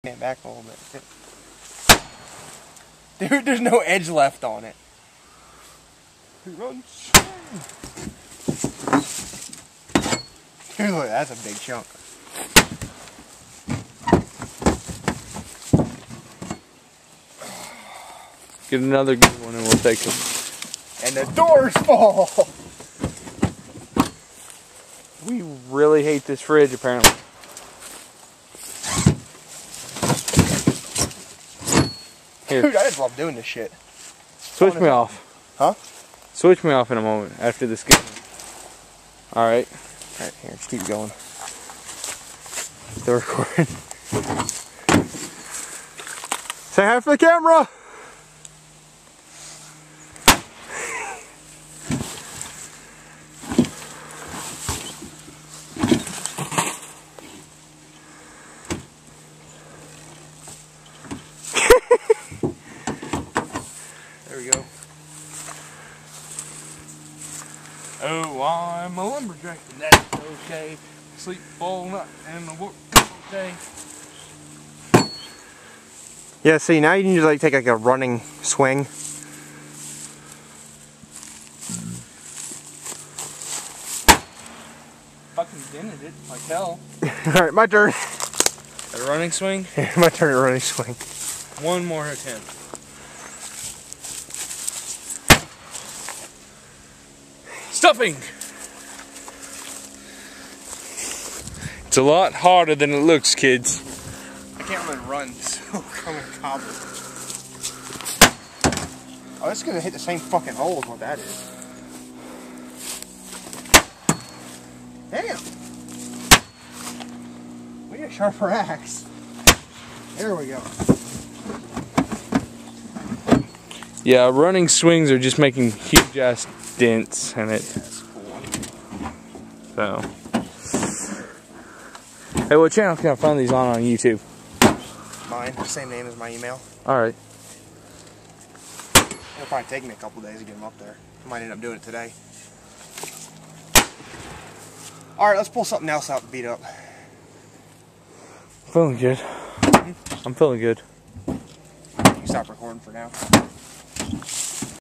it back a little bit. Dude, there's no edge left on it. Dude, look, that's a big chunk. Get another good one and we'll take them. And the doors fall! We really hate this fridge, apparently. Here. Dude, I just love doing this shit. Switch me off. Huh? Switch me off in a moment after this game. Alright. Alright, here, just keep going. Still recording. Say hi for the camera! There we go. Oh, I'm a lumberjack and that's okay. Sleep all night and I work all day. Yeah, see, now you need to like take like a running swing. Fucking dented it like hell. Alright, my turn. A running swing? My turn at running swing. One more attempt. Stuffing! It's a lot harder than it looks, kids. I can't really run, so I'm gonna cobble. Oh, it's gonna hit the same fucking hole as what that is. Damn! We need a sharper axe. There we go. Yeah, running swings are just making huge ass dents in it. That's cool. So. Hey, what channel can I find these on YouTube? Mine, same name as my email. Alright. It'll probably take me a couple days to get them up there. I might end up doing it today. Alright, let's pull something else out to beat up. Feeling good. I'm feeling good. You can stop recording for now.